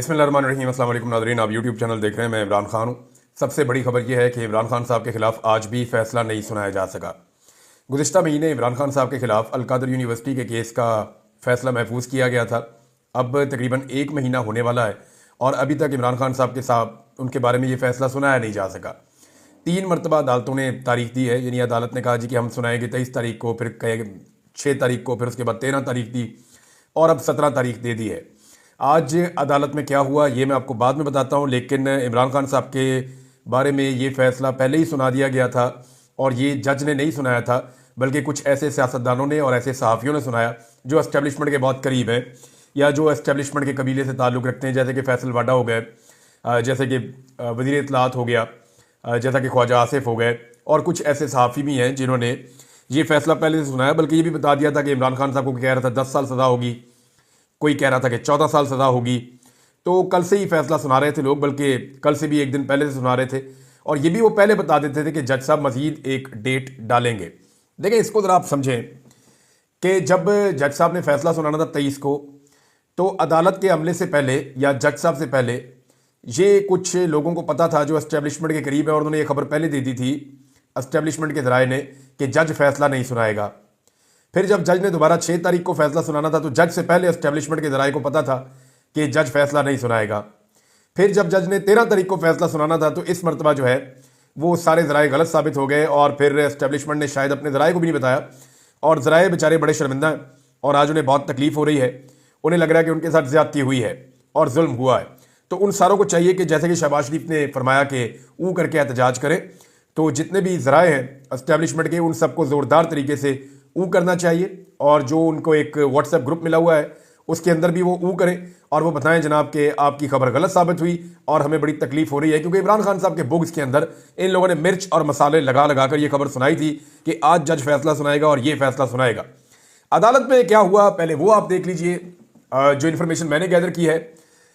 बिस्मिल्लाहिर्रहमानिर्रहीम। अस्सलाम वालेकुम नाज़रीन, आप यूट्यूब चैनल देख रहे हैं। मैं इमरान खान हूँ। सबसे बड़ी खबर यह है कि इमरान खान साहब के खिलाफ आज भी फैसला नहीं सुनाया जा सका। गुज़िश्ता महीने इमरान खान साहब के खिलाफ अलकादर यूनिवर्सिटी के केस का फैसला महफूज किया गया था। अब तकरीबन 1 महीना होने वाला है और अभी तक इमरान खान साहब के साथ उनके बारे में ये फैसला सुनाया नहीं जा सका। 3 मरतबा अदालतों ने तारीख दी है, यानी अदालत ने कहा जी कि हम सुनाएंगे 23 तारीख को, फिर कहे 6 तारीख को, फिर उसके बाद 13 तारीख दी और अब 17 तारीख दे दी है। आज अदालत में क्या हुआ ये मैं आपको बाद में बताता हूँ, लेकिन इमरान खान साहब के बारे में ये फैसला पहले ही सुना दिया गया था और ये जज ने नहीं सुनाया था, बल्कि कुछ ऐसे सियासतदानों ने और ऐसे सहाफ़ियों ने सुनाया जो एस्टेब्लिशमेंट के बहुत करीब हैं या जो एस्टेब्लिशमेंट के कबीले से ताल्लुक़ रखते हैं, जैसे कि फैसल वाडा हो गए, जैसे कि वज़ीर इत्तलात हो गया, जैसा कि ख्वाजा आसिफ हो गए, और कुछ ऐसे सहाफ़ी भी हैं जिन्होंने ये फैसला पहले से सुनाया। बल्कि ये भी बता दिया था कि इमरान खान साहब को कह रहा था 10 साल सज़ा होगी, कोई कह रहा था कि 14 साल सज़ा होगी। तो कल से ही फैसला सुना रहे थे लोग, बल्कि कल से भी एक दिन पहले से सुना रहे थे, और ये भी वो पहले बता देते थे कि जज साहब मज़ीद एक डेट डालेंगे। देखें, इसको ज़रा आप समझें कि जब जज साहब ने फैसला सुनाना था 23 को, तो अदालत के अमले से पहले या जज साहब से पहले ये कुछ लोगों को पता था जो एस्टेब्लिशमेंट के करीब है, और उन्होंने ये खबर पहले दे दी थी एस्टेब्लिशमेंट के ज़राए ने कि जज फैसला नहीं सुनाएगा। फिर जब जज ने दोबारा 6 तारीख को फैसला सुनाना था, तो जज से पहले एस्टेब्लिशमेंट के ज़राए को पता था कि जज फैसला नहीं सुनाएगा। फिर जब जज ने 13 तारीख को फैसला सुनाना था, तो इस मरतबा जो है वो सारे ज़राए गलत साबित हो गए, और फिर एस्टेब्लिशमेंट ने शायद अपने ज़राए को भी नहीं बताया, और ज़राए बेचारे बड़े शर्मिंदा हैं और आज उन्हें बहुत तकलीफ़ हो रही है। उन्हें लग रहा है कि उनके साथ ज़्यादती हुई है और जुल्म हुआ है। तो उन सारों को चाहिए कि जैसे कि शहबाज शरीफ ने फरमाया कि ऊ करके एहतजाज करें, तो जितने भी ज़राए हैं एस्टेब्लिशमेंट के, उन सबको ज़ोरदार तरीके से ऊ करना चाहिए, और जो उनको एक व्हाट्सएप ग्रुप मिला हुआ है उसके अंदर भी वो ऊ करें और वो बताएं जनाब कि आपकी खबर गलत साबित हुई और हमें बड़ी तकलीफ हो रही है। क्योंकि इमरान खान साहब के बुक्स के अंदर इन लोगों ने मिर्च और मसाले लगा लगा कर ये खबर सुनाई थी कि आज जज फैसला सुनाएगा और ये फैसला सुनाएगा। अदालत में क्या हुआ पहले वो आप देख लीजिए, जो इन्फॉर्मेशन मैंने गैदर की है।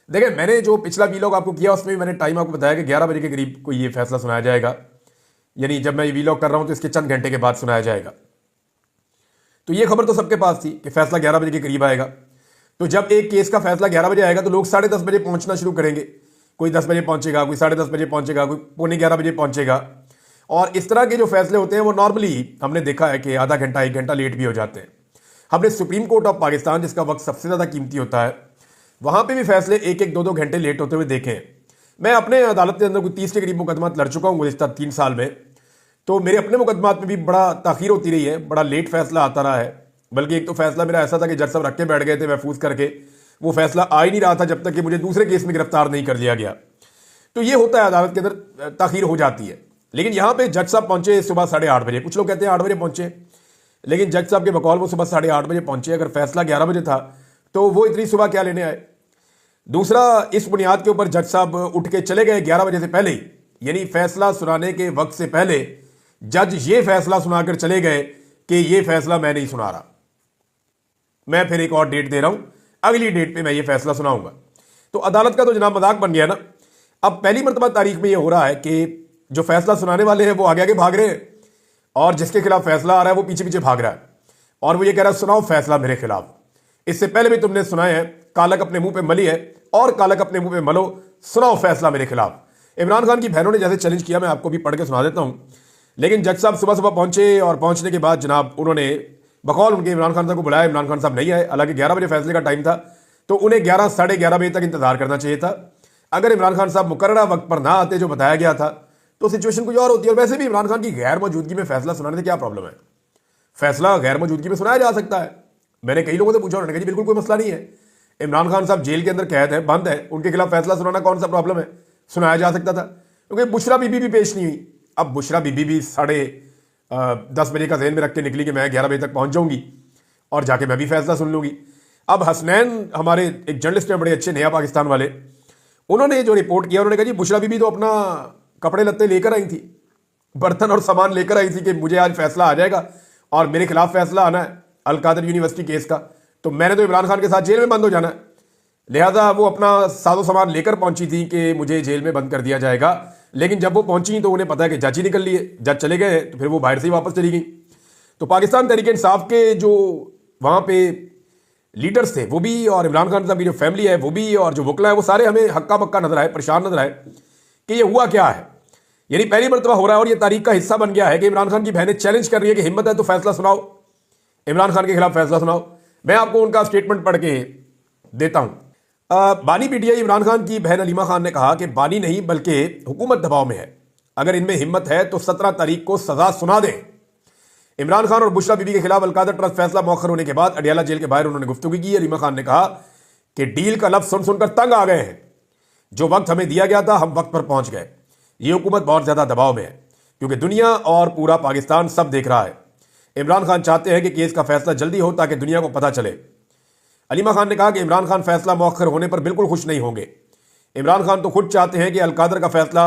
देखें, मैंने जो पिछला वीलॉग आपको किया उसमें भी मैंने टाइम आपको बताया कि 11 बजे के करीब को ये फैसला सुनाया जाएगा, यानी जब मैं ये वीलॉग कर रहा हूँ तो इसके चंद घंटे के बाद सुनाया जाएगा। तो ये खबर तो सबके पास थी कि फैसला 11 बजे के करीब आएगा। तो जब एक केस का फैसला 11 बजे आएगा तो लोग 10:30 बजे पहुंचना शुरू करेंगे। कोई 10 बजे पहुंचेगा, कोई 10:30 बजे पहुंचेगा, कोई 11:15 बजे पहुंचेगा। और इस तरह के जो फैसले होते हैं वो नॉर्मली हमने देखा है कि आधा घंटा 1 घंटा लेट भी हो जाते हैं। हमने सुप्रीम कोर्ट ऑफ पाकिस्तान, जिसका वक्त सबसे ज़्यादा कीमती होता है, वहाँ पर भी फैसले 1-1, 2-2 घंटे लेट होते हुए देखे हैं। मैं अपने अदालत के अंदर कोई 30 के करीब मुकदमा लड़ चुका हूँ गुज़िश्ता 3 साल में, तो मेरे अपने मुकदमात में भी बड़ा ताख़ीर होती रही है, बड़ा लेट फैसला आता रहा है। बल्कि एक तो फैसला मेरा ऐसा था कि जज साहब रख के बैठ गए थे महफूज करके, वो फैसला आ ही नहीं रहा था जब तक कि मुझे दूसरे केस में गिरफ्तार नहीं कर लिया गया। तो ये होता है, अदालत के अंदर ताख़ीर हो जाती है। लेकिन यहाँ पे जज साहब पहुंचे सुबह 8:30 बजे। कुछ लोग कहते हैं 8 बजे पहुंचे, लेकिन जज साहब के बकौल वो सुबह 8:30 बजे पहुंचे। अगर फैसला 11 बजे था तो वो इतनी सुबह क्या लेने आए? दूसरा, इस बुनियाद के ऊपर जज साहब उठ के चले गए 11 बजे से पहले ही, यानी फैसला सुनाने के वक्त से पहले जज ये फैसला सुनाकर चले गए कि ये फैसला मैं नहीं सुना रहा, मैं फिर एक और डेट दे रहा हूं, अगली डेट पे मैं ये फैसला सुनाऊंगा। तो अदालत का तो जनाब मजाक बन गया ना। अब पहली मरतबा तारीख में ये हो रहा है कि जो फैसला सुनाने वाले हैं वो आगे आगे भाग रहे हैं, और जिसके खिलाफ फैसला आ रहा है वो पीछे पीछे भाग रहा है, और वो ये कह रहा है सुनाओ फैसला मेरे खिलाफ। इससे पहले भी तुमने सुनाए हैं, कालक अपने मुंह पे मली है और कालक अपने मुंह पे मलो, सुनाओ फैसला मेरे खिलाफ। इमरान खान की बहनों ने जैसे चैलेंज किया, मैं आपको भी पढ़ के सुना देता हूं। लेकिन जज साहब सुबह सुबह पहुंचे, और पहुंचने के बाद जनाब उन्होंने बकौल उनके इमरान खान साहब को बुलाया। इमरान खान साहब नहीं आए, हालांकि 11 बजे फैसले का टाइम था, तो उन्हें 11 साढ़े 11 बजे तक इंतजार करना चाहिए था। अगर इमरान खान साहब मुकर्ररा वक्त पर ना आते जो बताया गया था तो सिचुएशन कुछ और होती है। और वैसे भी इमरान खान की गैर मौजूदगी में फैसला सुनाने से क्या प्रॉब्लम है? फैसला गैर मौजूदगी में सुनाया जा सकता है। मैंने कई लोगों से पूछा, उन्होंने कहा जी बिल्कुल कोई मसला नहीं है, इमरान खान साहब जेल के अंदर कैद है, बंद है, उनके खिलाफ फैसला सुनाना कौन सा प्रॉब्लम है? सुनाया जा सकता था। क्योंकि बुशरा बीबी भी पेश नहीं हुई। अब बुशरा बीबी भी 10:30 बजे का ज़हन में रख के निकली कि मैं 11 बजे तक पहुंच जाऊंगी और जाके मैं भी फैसला सुन लूंगी। अब हसनैन हमारे एक जर्नलिस्ट हैं बड़े अच्छे, नया पाकिस्तान वाले, उन्होंने जो रिपोर्ट किया, उन्होंने कहा जी बुशरा बीबी तो अपना कपड़े लत्ते लेकर आई थी, बर्तन और सामान लेकर आई थी कि मुझे आज फैसला आ जाएगा और मेरे खिलाफ फैसला आना है अलकादर यूनिवर्सिटी केस का, तो मैंने तो इमरान खान के साथ जेल में बंद हो जाना है। लिहाजा वो अपना साजो सामान लेकर पहुंची थी कि मुझे जेल में बंद कर दिया जाएगा। लेकिन जब वो पहुंची तो उन्हें पता है कि जज ही निकल लिए, जज चले गए, तो फिर वो बाहर से ही वापस चली गई। तो पाकिस्तान तहरीक इंसाफ के जो वहाँ पे लीडर्स थे वो भी, और इमरान खान साहब की जो फैमिली है वो भी, और जो वकला है वो सारे हमें हक्का बक्का नजर आए, परेशान नजर आए कि ये हुआ क्या है। यानी पहली मरतबा हो रहा है और ये तारीख का हिस्सा बन गया है कि इमरान खान की बहनें चैलेंज कर रही है कि हिम्मत है तो फैसला सुनाओ, इमरान खान के खिलाफ फैसला सुनाओ। मैं आपको उनका स्टेटमेंट पढ़ के देता हूं। बानी पीटीआई इमरान खान की बहन अलीमा खान ने कहा कि बानी नहीं बल्कि हुकूमत दबाव में है, अगर इनमें हिम्मत है तो 17 तारीख को सजा सुना दें। इमरान खान और बुशरा बीबी के खिलाफ अलकादर ट्रस्ट फैसला मौखर होने के बाद अडियाला जेल के बाहर उन्होंने गुफ्तगू की। अलीमा खान ने कहा कि डील का लफ्ज सुन सुनकर तंग आ गए हैं, जो वक्त हमें दिया गया था हम वक्त पर पहुंच गए। ये हुकूमत बहुत ज्यादा दबाव में है क्योंकि दुनिया और पूरा पाकिस्तान सब देख रहा है। इमरान खान चाहते हैं कि केस का फैसला जल्दी हो ताकि दुनिया को पता चले। अलीमा खान ने कहा कि इमरान खान फैसला मौखर होने पर बिल्कुल खुश नहीं होंगे। इमरान खान तो खुद चाहते हैं कि अलकादर का फैसला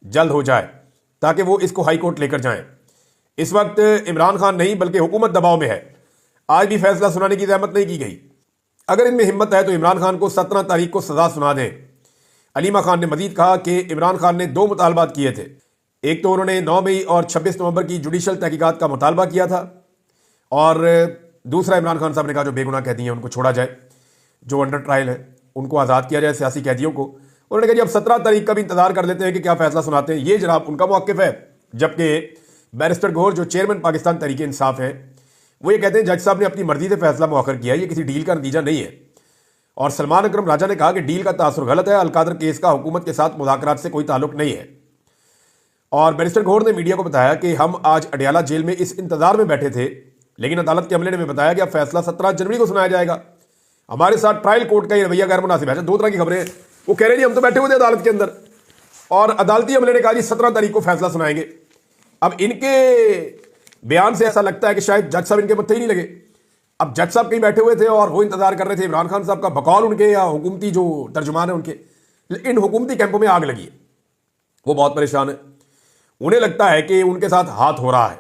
जल्द हो जाए ताकि वो इसको हाई कोर्ट लेकर जाएं। इस वक्त इमरान खान नहीं बल्कि हुकूमत दबाव में है। आज भी फैसला सुनाने की जहमत नहीं की गई। अगर इनमें हिम्मत है तो इमरान खान को 17 तारीख को सजा सुना दें। अलीमा खान ने मजीद कहा कि इमरान खान ने 2 मुतालबात किए थे। एक तो उन्होंने 9 मई और 26 नवंबर की जुडिशल तहकीकात का मुतालबा किया था, और दूसरा इमरान खान साहब ने कहा जो बेगुनाह कैदी हैं उनको छोड़ा जाए, जो अंडर ट्रायल है उनको आज़ाद किया जाए, सियासी कैदियों को। उन्होंने कहा जी अब 17 तारीख का भी इंतजार कर लेते हैं कि क्या फैसला सुनाते हैं। ये जनाब उनका मौक़िफ़ है। जबकि बैरिस्टर गौहर जो चेयरमैन पाकिस्तान तहरीक इंसाफ हैं वो ये कहते हैं जज साहब ने अपनी मर्जी से फैसला मौखर किया, ये किसी डील का नतीजा नहीं है। और सलमान अकरम राजा ने कहा कि डील का तासुर गलत है, अलकादर केस का हुकूमत के साथ मुज़ाकरात से कोई ताल्लुक नहीं है। और बैरिस्टर गौहर ने मीडिया को बताया कि हम आज अडियाला जेल में इस इंतजार में बैठे थे, लेकिन अदालत के अमले ने हमें बताया कि अब फैसला 17 जनवरी को सुनाया जाएगा। हमारे साथ ट्रायल कोर्ट का ये रवैया गैर मुनासिब है। 2 तरह की खबरें। वो कह रहे हैं हम तो बैठे हुए थे अदालत के अंदर, और अदालती अमले ने कहा जी 17 तारीख को फैसला सुनाएंगे। अब इनके बयान से ऐसा लगता है कि शायद जज साहब इनके मत्थे ही नहीं लगे। अब जज साहब कहीं बैठे हुए थे और वो इंतजार कर रहे थे इमरान खान साहब का बकौल उनके या हुकूमती जो तर्जुमान है उनके। इन हुकूमती कैंपों में आग लगी है, वो बहुत परेशान है। उन्हें लगता है कि उनके साथ हाथ हो रहा है।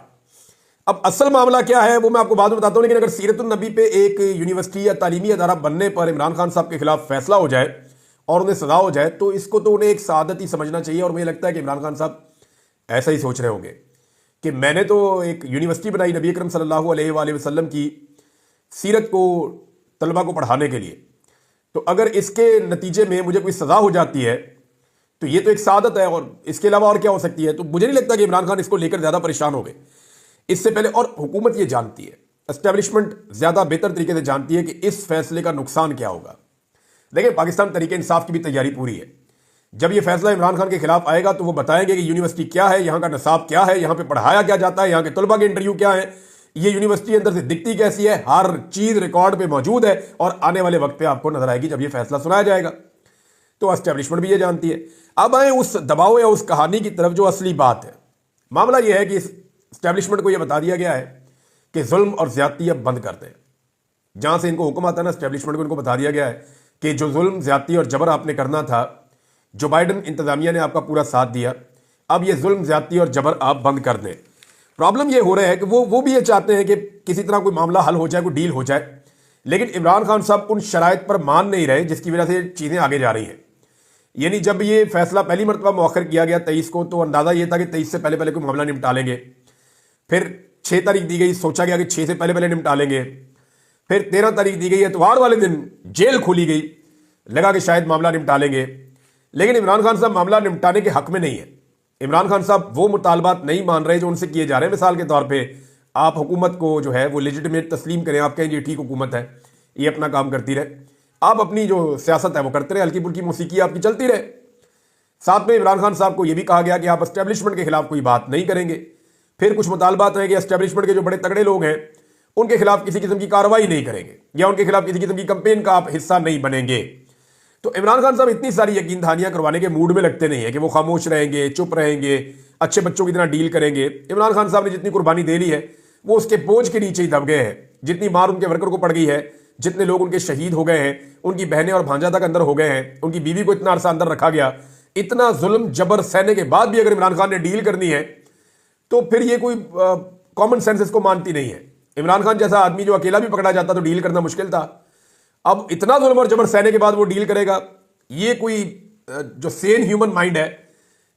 अब असल मामला क्या है वो मैं आपको बाद में बताता हूं, लेकिन अगर सीरतुन नबी पे एक यूनिवर्सिटी या तालीमी अदारा बनने पर इमरान खान साहब के खिलाफ फैसला हो जाए और उन्हें सजा हो जाए तो इसको तो उन्हें एक सादत ही समझना चाहिए। और मुझे लगता है कि इमरान खान साहब ऐसा ही सोच रहे होंगे कि मैंने तो एक यूनिवर्सिटी बनाई नबी अकरम सल्लल्लाहु अलैहि वसल्लम की सीरत को तलबा को पढ़ाने के लिए, तो अगर इसके नतीजे में मुझे कोई सज़ा हो जाती है तो ये तो एक सादत है, और इसके अलावा और क्या हो सकती है। तो मुझे नहीं लगता कि इमरान खान इसको लेकर ज़्यादा परेशान हो गए इससे पहले। और हुकूमत ये जानती है, एस्टेब्लिशमेंट ज़्यादा बेहतर तरीके से जानती है कि इस फैसले का नुकसान क्या होगा। देखिए पाकिस्तान तरीके इंसाफ की भी तैयारी पूरी है। जब ये फैसला इमरान खान के खिलाफ आएगा तो वो बताएंगे कि यूनिवर्सिटी क्या है, यहाँ का निसाब क्या है, यहाँ पे पढ़ाया क्या जाता है, यहाँ के तलबा के इंटरव्यू क्या है, ये यूनिवर्सिटी अंदर से दिखती कैसी है, हर चीज रिकॉर्ड पे मौजूद है और आने वाले वक्त पे आपको नजर आएगी जब ये फैसला सुनाया जाएगा। तो एस्टेब्लिशमेंट भी ये जानती है। अब आए उस दबाव या उस कहानी की तरफ जो असली बात है। मामला यह है कि एस्टेब्लिशमेंट को यह बता दिया गया है कि जुल्म और ज्यादती अब बंद कर दें। जहां से इनको हुक्म आता है ना, एस्टेब्लिशमेंट को इनको बता दिया गया है कि जो जुल्म ज्यादती और जबर आपने करना था, जो बाइडन इंतजामिया ने आपका पूरा साथ दिया, अब ये जुल्म ज्यादती और जबर आप बंद कर दें। प्रॉब्लम ये हो रहा है कि वो भी ये चाहते हैं कि किसी तरह कोई मामला हल हो जाए, कोई डील हो जाए, लेकिन इमरान खान साहब उन शराइत पर मान नहीं रहे जिसकी वजह से चीज़ें आगे जा रही हैं। यानी जब ये फैसला पहली मरतबा मौखर किया गया 23 को, तो अंदाज़ा ये था कि 23 से पहले पहले कोई मामला निपटा लेंगे। फिर 6 तारीख दी गई, सोचा गया कि 6 से पहले पहले निपटा लेंगे। फिर 13 तारीख दी गई, इतवार वाले दिन जेल खोली गई, लगा कि शायद मामला निपटा लेंगे। लेकिन इमरान खान साहब मामला निपटाने के हक में नहीं है। इमरान खान साहब वो मुतालबात नहीं मान रहे जो उनसे किए जा रहे हैं। मिसाल के तौर पे आप हुकूमत को जो है वो लेजिटिमेट तस्लीम करें, आप कहें ये ठीक हुकूमत है, ये अपना काम करती रहे, आप अपनी जो सियासत है वो करते रहे, हल्की फुल्की मौसीकी आपकी चलती रहे। साथ में इमरान खान साहब को यह भी कहा गया कि आप एस्टेब्लिशमेंट के खिलाफ कोई बात नहीं करेंगे। फिर कुछ मुतालबात हैं कि एस्टेब्लिशमेंट के जो बड़े तगड़े लोग हैं उनके खिलाफ किसी किस्म की कार्रवाई नहीं करेंगे या उनके खिलाफ किसी किस्म की कंपेन का आप हिस्सा नहीं बनेंगे। तो इमरान खान साहब इतनी सारी यकीन दहानियां करवाने के मूड में लगते नहीं है कि वो खामोश रहेंगे, चुप रहेंगे, अच्छे बच्चों की तरह डील करेंगे। इमरान खान साहब ने जितनी कुर्बानी दे ली है वो उसके बोझ के नीचे ही दब गए हैं। जितनी मार उनके वर्कर को पड़ गई है, जितने लोग उनके शहीद हो गए हैं, उनकी बहनें और भांजा तक अंदर हो गए हैं, उनकी बीवी को इतना अरसा अंदर रखा गया, इतना जुल्म जबर सहने के बाद भी अगर इमरान खान ने डील करनी है तो फिर ये कोई कॉमन सेंस इसको मानती नहीं है। इमरान खान जैसा आदमी जो अकेला भी पकड़ा जाता तो डील करना मुश्किल था, अब इतना जुल्म और जबर सहने के बाद वो डील करेगा। ये कोई जो सेन ह्यूमन माइंड है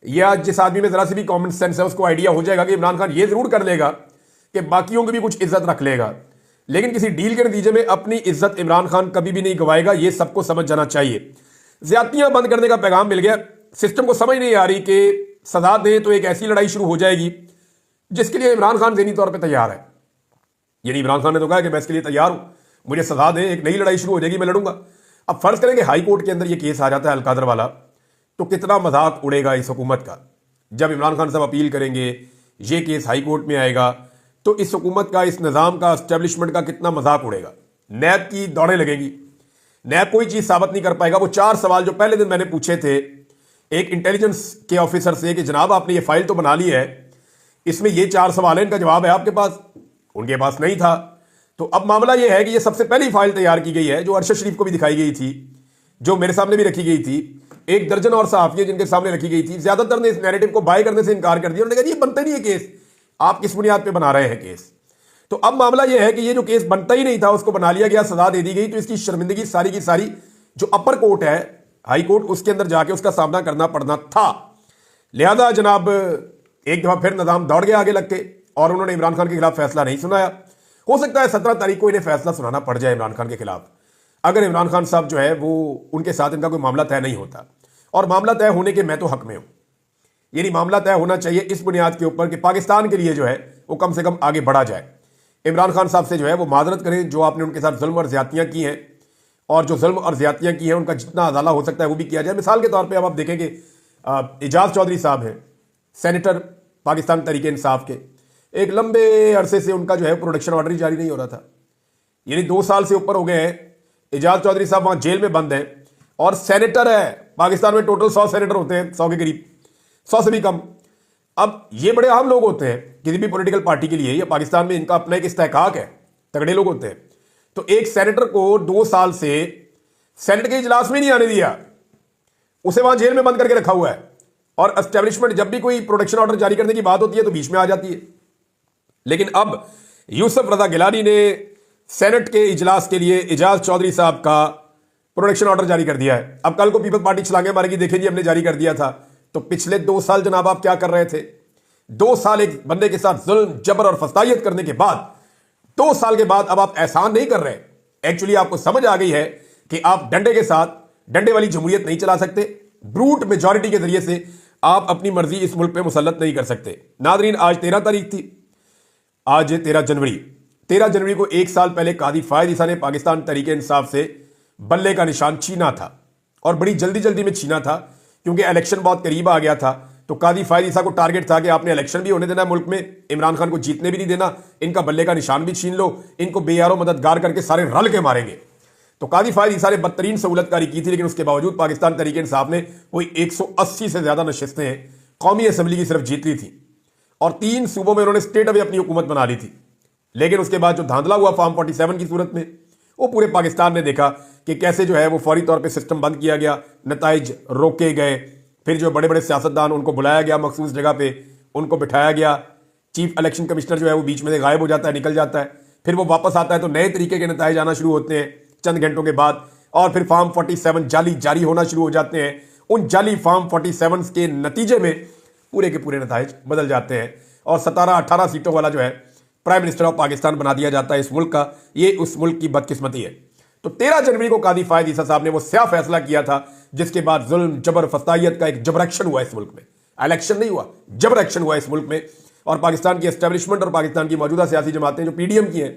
या जिस आदमी में जरा सी भी कॉमन सेंस है उसको आइडिया हो जाएगा कि इमरान खान ये जरूर कर लेगा कि बाकियों की भी कुछ इज्जत रख लेगा, लेकिन किसी डील के नतीजे में अपनी इज्जत इमरान खान कभी भी नहीं गवाएगा, यह सबको समझ जाना चाहिए। ज्यादतियां बंद करने का पैगाम मिल गया। सिस्टम को समझ नहीं आ रही कि सजा दें तो एक ऐसी लड़ाई शुरू हो जाएगी जिसके लिए इमरान खान ज़हनी तौर पर तैयार है। यानी इमरान खान ने तो कहा कि मैं इसके लिए तैयार हूं, मुझे सजा दें, एक नई लड़ाई शुरू हो जाएगी, मैं लड़ूंगा। अब फर्ज करेंगे हाई कोर्ट के अंदर यह केस आ जाता है अलकादर वाला, तो कितना मजाक उड़ेगा इस हुकूमत का। जब इमरान खान साहब अपील करेंगे, ये केस हाई कोर्ट में आएगा, तो इस हुकूमत का, इस निज़ाम का, एस्टेब्लिशमेंट का कितना मजाक उड़ेगा। नैब की दौड़ें लगेंगी, नैब कोई चीज़ साबित नहीं कर पाएगा। वो 4 सवाल जो पहले दिन मैंने पूछे थे एक इंटेलिजेंस के ऑफिसर से कि जनाब आपने ये फाइल तो बना ली है, इसमें ये 4 सवाल है, इनका जवाब है आपके पास? उनके पास नहीं था। तो अब मामला ये है कि ये सबसे पहली फाइल तैयार की गई है जो अरशद शरीफ को भी दिखाई गई थी, जो मेरे सामने भी रखी गई थी, 1 दर्जन और सहाफियां जिनके सामने रखी गई थी। ज्यादातर ने इस नैरेटिव को बाय करने से इनकार कर दिया। उन्होंने कहा ये बनता ही नहीं है केस, आप किस बुनियाद पे बना रहे हैं केस। तो अब मामला यह है कि ये जो केस बनता ही नहीं था उसको बना लिया गया, सजा दे दी गई, तो इसकी शर्मिंदगी सारी की सारी जो अपर कोर्ट है, हाई कोर्ट, उसके अंदर जाके उसका सामना करना पड़ना था। लिहाजा जनाब एक दफा फिर निजाम दौड़ गया आगे लग के और उन्होंने इमरान खान के खिलाफ फैसला नहीं सुनाया। हो सकता है 17 तारीख को इन्हें फैसला सुनाना पड़ जाए इमरान खान के खिलाफ, अगर इमरान खान साहब जो है वो उनके साथ इनका कोई मामला तय नहीं होता। और मामला तय होने के मैं तो हक में हूं, यानी मामला तय होना चाहिए इस बुनियाद के ऊपर कि पाकिस्तान के लिए जो है वो कम से कम आगे बढ़ा जाए। इमरान खान साहब से जो है वो माजरत करें जो आपने उनके साथ जुल्म और ज्यादतियां की हैं, और जो जुल्म और ज्यादतियां की हैं उनका जितना अदाला हो सकता है वो भी किया जाए। मिसाल के तौर पे अब आप देखेंगे एजाज चौधरी साहब हैं, सेनेटर पाकिस्तान तरीके इंसाफ के, एक लंबे अरसे से उनका जो है प्रोडक्शन ऑर्डर ही जारी नहीं हो रहा था, यानी 2 साल से ऊपर हो गए हैं। एजाज चौधरी साहब वहां जेल में बंद हैं और सेनेटर है। पाकिस्तान में टोटल 100 सेनेटर होते हैं, 100 के करीब, 100 से भी कम। अब ये बड़े अहम लोग होते हैं किसी भी पॉलिटिकल पार्टी के लिए, या पाकिस्तान में इनका अपना एक इस्तेहकाक है, तगड़े लोग होते हैं। तो एक सेनेटर को 2 साल से सेनेट के इजलास में नहीं आने दिया, उसे वहां जेल में बंद करके रखा हुआ है। और एस्टेब्लिशमेंट जब भी कोई प्रोडक्शन ऑर्डर जारी करने की बात होती है तो बीच में आ जाती है। लेकिन अब यूसुफ रजा गिलानी ने सेनेट के इजलास के लिए एजाज चौधरी साहब का प्रोडक्शन ऑर्डर जारी कर दिया है। अब कल को पीपल्स पार्टी छलांगे मारेगी, देखिए जी हमने जारी कर दिया था। तो पिछले 2 साल जनाब आप क्या कर रहे थे? 2 साल एक बंदे के साथ जुल्म, जबर और फसादियत करने के बाद, 2 साल के बाद अब आप एहसान नहीं कर रहे। एक्चुअली आपको समझ आ गई है कि आप डंडे के साथ डंडे वाली जमहूरियत नहीं चला सकते, ब्रूट मेजॉरिटी के जरिए से आप अपनी मर्जी इस मुल्क पे मुसल्लत नहीं कर सकते। नादरीन, आज 13 तारीख थी, आज 13 जनवरी को 1 साल पहले कादी फायद ईसा ने पाकिस्तान तरीके इंसाफ से बल्ले का निशान छीना था, और बड़ी जल्दी जल्दी में छीना था क्योंकि इलेक्शन बहुत करीब आ गया था। तो कादी फायद ईसा को टारगेट था कि आपने इलेक्शन भी होने देना मुल्क में, इमरान खान को जीतने भी नहीं देना, इनका बल्ले का निशान भी छीन लो, इनको बेयारो मददगार करके सारे रल के मारेंगे। तो कादी फायद ईसा ने बदतरीन सहूलतकारी की थी, लेकिन उसके बावजूद पाकिस्तान तरीके इंसाफ ने कोई 180 से ज्यादा नशिस्तें कौमी असम्बली की सिर्फ जीत ली थी, और 3 सूबों में उन्होंने स्टेट अवे अपनी हुकूमत बना ली थी। लेकिन उसके बाद जो धांधला हुआ फॉर्म 47 की सूरत में, वो पूरे पाकिस्तान ने देखा कि कैसे जो है वो फौरी तौर पे सिस्टम बंद किया गया, नताइज रोके गए। फिर जो बड़े बड़े सियासतदान, उनको बुलाया गया मखसूस जगह पे, उनको बिठाया गया। चीफ इलेक्शन कमिश्नर जो है वो बीच में से गायब हो जाता है, निकल जाता है, फिर वो वापस आता है तो नए तरीके के नताइज आना शुरू होते हैं चंद घंटों के बाद, और फिर फॉर्म 47 जाली जारी होना शुरू हो जाते हैं। उन जाली फॉर्म 47 के नतीजे में पूरे के पूरे नताइज बदल जाते हैं, और 17-18 सीटों वाला जो है प्राइम मिनिस्टर ऑफ पाकिस्तान बना दिया जाता है इस मुल्क का। ये उस मुल्क की बदकिस्मती है। तो 13 जनवरी को कादी फायद ईसा साहब ने वो स्या फैसला किया था जिसके बाद जुल्म, जबर, फसादियत का एक जबर एक्शन हुआ इस मुल्क में। इलेक्शन नहीं हुआ, जबर एक्शन हुआ इस मुल्क में। और पाकिस्तान की एस्टेब्लिशमेंट और पाकिस्तान की मौजूदा सियासी जमातें जो पीडीएम की हैं,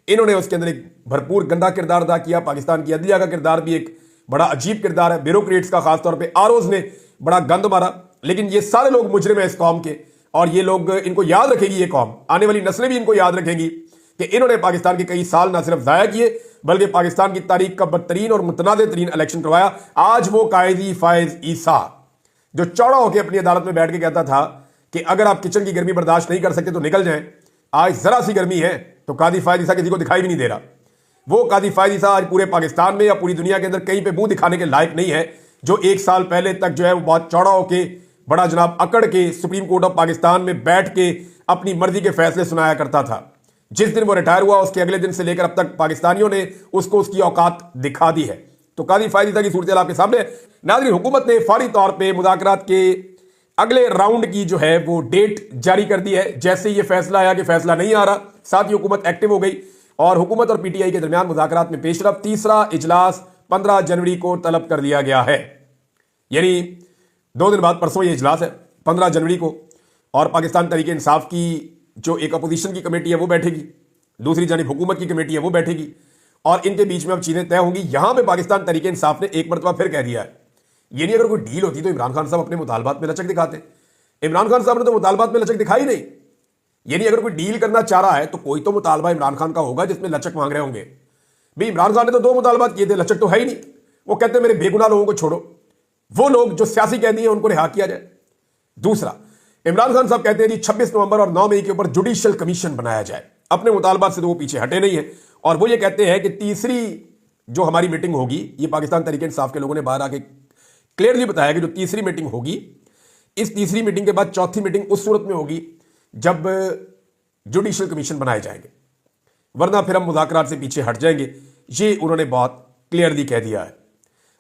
इन्होंने उसके अंदर एक भरपूर गंदा किरदार अदा किया। पाकिस्तान की अदलिया का किरदार भी एक बड़ा अजीब किरदार है। ब्यूरोक्रेट्स का खासतौर पर आरओज ने बड़ा गंद मारा। लेकिन ये सारे लोग मुजरिम है इस कौम के, और ये लोग, इनको याद रखेगी ये कौम, आने वाली नस्लें भी इनको याद रखेंगी कि इन्होंने पाकिस्तान के कई साल न सिर्फ जाया किए बल्कि पाकिस्तान की तारीख का बदतरीन और मुतनाज़ तरीन इलेक्शन करवाया। आज वो कायदी फायद ईसा जो चौड़ा होकर अपनी अदालत में बैठ के कहता था कि अगर आप किचन की गर्मी बर्दाश्त नहीं कर सकते तो निकल जाएं, आज जरा सी गर्मी है तो कादी फायद ईसा किसी को दिखाई भी नहीं दे रहा। वो कादी फायद ईसा आज पूरे पाकिस्तान में या पूरी दुनिया के अंदर कहीं पे मुंह दिखाने के लायक नहीं है, जो 1 साल पहले तक जो है वो बहुत चौड़ा होके, बड़ा जनाब अकड़ के सुप्रीम कोर्ट ऑफ पाकिस्तान में बैठ के अपनी मर्जी के फैसले सुनाया करता था। जिस दिन वो रिटायर हुआ उसके अगले दिन से लेकर अब तक पाकिस्तानियों ने उसको उसकी औकात दिखा दी है। तो कादी फायद ईसा की सूरत आपके सामने। नाज़रीन, हुकूमत ने फौरी तौर पे मुज़ाकरात के अगले राउंड की जो है वो डेट जारी कर दी है। जैसे ये फैसला आया कि फैसला नहीं आ रहा, साथ ही हुकूमत एक्टिव हो गई। और हुकूमत और पीटीआई के दरमियान मुज़ाकरात में पेशरफ। तीसरा इजलास 15 जनवरी को तलब कर लिया गया है, यानी 2 दिन बाद परसों ये इजलास है 15 जनवरी को। और पाकिस्तान तहरीक इंसाफ की जो एक अपोजिशन की कमेटी है वो बैठेगी, दूसरी जानिब हुकूमत की कमेटी है वो बैठेगी, और इनके बीच में अब चीजें तय होंगी। यहां पे पाकिस्तान तहरीक इंसाफ ने एक मरतबा फिर कह दिया है, ये नहीं अगर कोई डील होती तो इमरान खान साहब अपने मुतालबात में लचक दिखाते। इमरान खान साहब ने तो मुतालबात में लचक दिखाई नहीं। यानी अगर कोई डील करना चाह रहा है तो कोई तो मुतालबा इमरान खान का होगा जिसमें लचक मांग रहे होंगे। भाई इमरान खान ने तो 2 मुतालबात किए थे, लचक तो है ही नहीं। वो कहते हैं मेरे बेगुनाह लोगों को छोड़ो, वो लोग जो सियासी कैदी हैं उनको रिहा किया जाए। दूसरा, इमरान खान साहब कहते हैं जी 26 नवंबर और 9 मई के ऊपर जुडिशियल कमीशन बनाया जाए। अपने मुतालबात से तो वो पीछे हटे नहीं है, और वो ये कहते हैं कि तीसरी जो हमारी मीटिंग होगी, ये पाकिस्तान तहरीक इंसाफ के लोगों ने बाहर आके क्लियरली बताया कि जो तीसरी मीटिंग होगी, इस तीसरी मीटिंग के बाद चौथी मीटिंग उस सूरत में होगी जब जुडिशियल कमीशन बनाए जाएंगे, वरना फिर हम मुज़ाकरात से पीछे हट जाएंगे। ये उन्होंने बहुत क्लियरली कह दिया है।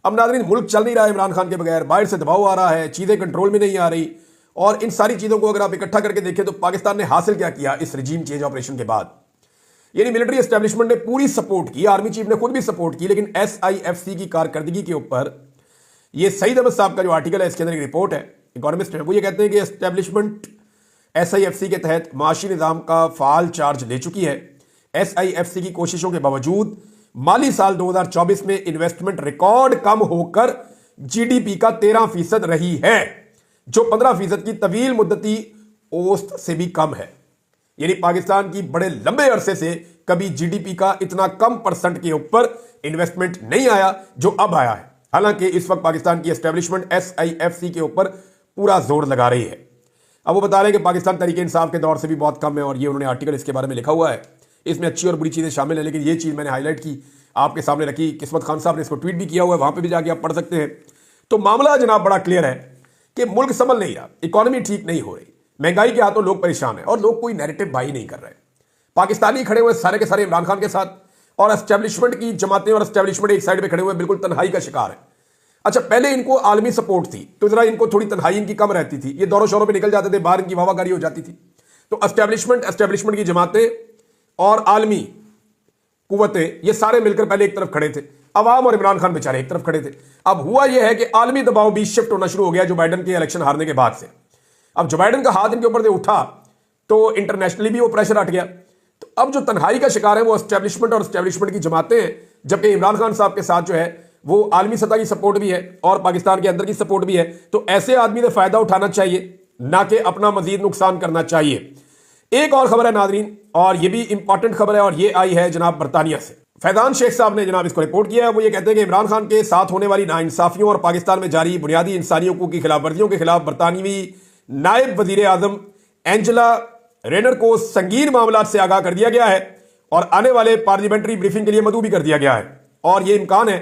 अब नाज़रीन, मुल्क चल नहीं रहा है इमरान खान के बगैर, बाहर से दबाव आ रहा है, चीज़ें कंट्रोल में नहीं आ रही, और इन सारी चीज़ों को अगर आप इकट्ठा करके देखें तो पाकिस्तान ने हासिल क्या किया इस रिजीम चेंज ऑपरेशन के बाद। यानी मिलिट्री एस्टेब्लिशमेंट ने पूरी सपोर्ट की, आर्मी चीफ ने खुद भी सपोर्ट की, लेकिन SIFC की कारकर्दगी के ऊपर ये सईद अहमद साहब का जो आर्टिकल है, इसके अंदर एक रिपोर्ट है, इकोनॉमिस्ट है, वो ये कहते हैं कि एस्टेब्लिशमेंट SIFC के तहत माशी निज़ाम का फाल चार्ज ले चुकी है। SIFC की कोशिशों के बावजूद माली साल 2024 में इन्वेस्टमेंट रिकॉर्ड कम होकर GDP का 13% रही है, जो 15% की तवील मुद्दती औसत से भी कम है। यानी पाकिस्तान की बड़े लंबे अरसे से कभी GDP का इतना कम परसेंट के ऊपर इन्वेस्टमेंट नहीं आया जो अब आया है। हालांकि इस वक्त पाकिस्तान की एस्टेब्लिशमेंट SIFC के ऊपर पूरा जोर लगा रही है। अब वो बता रहे हैं कि पाकिस्तान तहरीक इंसाफ के दौर से भी बहुत कम है, और ये उन्होंने आर्टिकल इसके बारे में लिखा हुआ है। इसमें अच्छी और बुरी चीज़ें शामिल हैं, लेकिन ये चीज़ मैंने हाईलाइट की, आपके सामने रखी। किस्मत खान साहब ने इसको ट्वीट भी किया हुआ है, वहां पर भी जाके आप पढ़ सकते हैं। तो मामला जनाब बड़ा क्लियर है कि मुल्क संभल नहीं रहा, इकॉनमी ठीक नहीं हो रही, महंगाई के हाथों लोग परेशान हैं, और लोग कोई नैरेटिव बाई नहीं कर रहे। पाकिस्तानी खड़े हुए सारे के सारे इमरान खान के साथ, और एस्टेब्लिशमेंट की जमातें और एस्टेब्लिशमेंट एक साइड पे खड़े हुए बिल्कुल तन्हाई का शिकार है। अच्छा, पहले इनको आलमी सपोर्ट थी तो जरा इनको थोड़ी तन्हाई इनकी कम रहती थी, ये दौरों शोरों पे निकल जाते थे, बाहर इनकी वाहवागारी हो जाती थी। तो एस्टेब्लिशमेंट की जमातें और आलमी कुव्वतें ये सारे मिलकर पहले एक तरफ खड़े थे, अवाम और इमरान खान बेचारे एक तरफ खड़े थे। अब हुआ यह है कि आलमी दबाव भी शिफ्ट होना शुरू हो गया जो बाइडन के इलेक्शन हारने के बाद से। अब जो बाइडन का हाथ इनके ऊपर से उठा तो इंटरनेशनली भी वो प्रेशर हट गया। तो अब जो तन्हाई का शिकार है वो एस्टेब्लिशमेंट और एस्टेब्लिशमेंट की जमातें हैं, जबकि इमरान खान साहब के साथ जो है वो आलमी सतह की सपोर्ट भी है और पाकिस्तान के अंदर की सपोर्ट भी है। तो ऐसे आदमी ने फायदा उठाना चाहिए, ना कि अपना मजीद नुकसान करना चाहिए। एक और खबर है नाजरीन, और ये भी इंपॉर्टेंट खबर है, और ये आई है जनाब बरतानिया से। फैजान शेख साहब ने जनाब इसको रिपोर्ट किया है। वो ये कहते हैं कि इमरान खान के साथ होने वाली नाइंसाफियों और पाकिस्तान में जारी बुनियादी इंसानी हकूक की खिलाफवर्जियों के खिलाफ बरतानवी नायब वजीर आजम एंजेला रेनर को संगीन मामलात से आगाह कर दिया गया है, और आने वाले पार्लियामेंट्री ब्रीफिंग के लिए मदऊ भी कर दिया गया है, और यह इम्कान है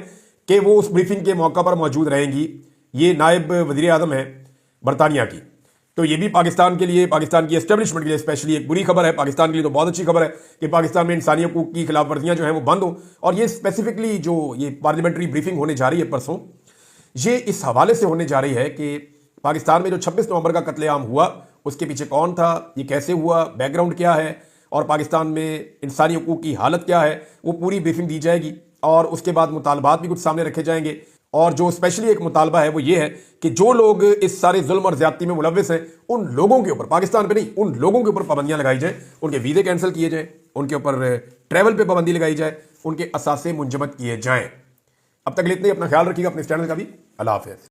कि वो उस ब्रीफिंग के मौका पर मौजूद रहेंगी। ये नायब वजीर आजम है बरतानिया की। तो ये भी पाकिस्तान के लिए, पाकिस्तान की एस्टेब्लिशमेंट के लिए स्पेशली एक बुरी खबर है। पाकिस्तान के लिए तो बहुत अच्छी खबर है कि पाकिस्तान में इंसानी हकूक की खिलाफवर्जियां जो हैं वो बंद हो। और ये स्पेसिफिकली जो ये पार्लियामेंट्री ब्रीफिंग होने जा रही है परसों, ये इस हवाले से होने जा रही है कि पाकिस्तान में जो 26 नवंबर का कत्लेआम हुआ उसके पीछे कौन था, ये कैसे हुआ, बैकग्राउंड क्या है, और पाकिस्तान में इंसानी हकूक की हालत क्या है, वो पूरी ब्रीफिंग दी जाएगी। और उसके बाद मुतालबात भी कुछ सामने रखे जाएंगे। और जो स्पेशली एक मुतालबा है वो ये है कि जो लोग इस सारे जुल्म और ज्यादती में मुलव्विस हैं उन लोगों के ऊपर, पाकिस्तान पे नहीं, उन लोगों के ऊपर पाबंदियां लगाई जाए, उनके वीज़े कैंसिल किए जाए, उनके ऊपर ट्रैवल पे पाबंदी लगाई जाए, उनके असासे मुंजमद किए जाएं। अब तक इतना ही, अपना ख्याल रखिएगा, अपने चैनल का भी। अल्लाह हाफ़िज़।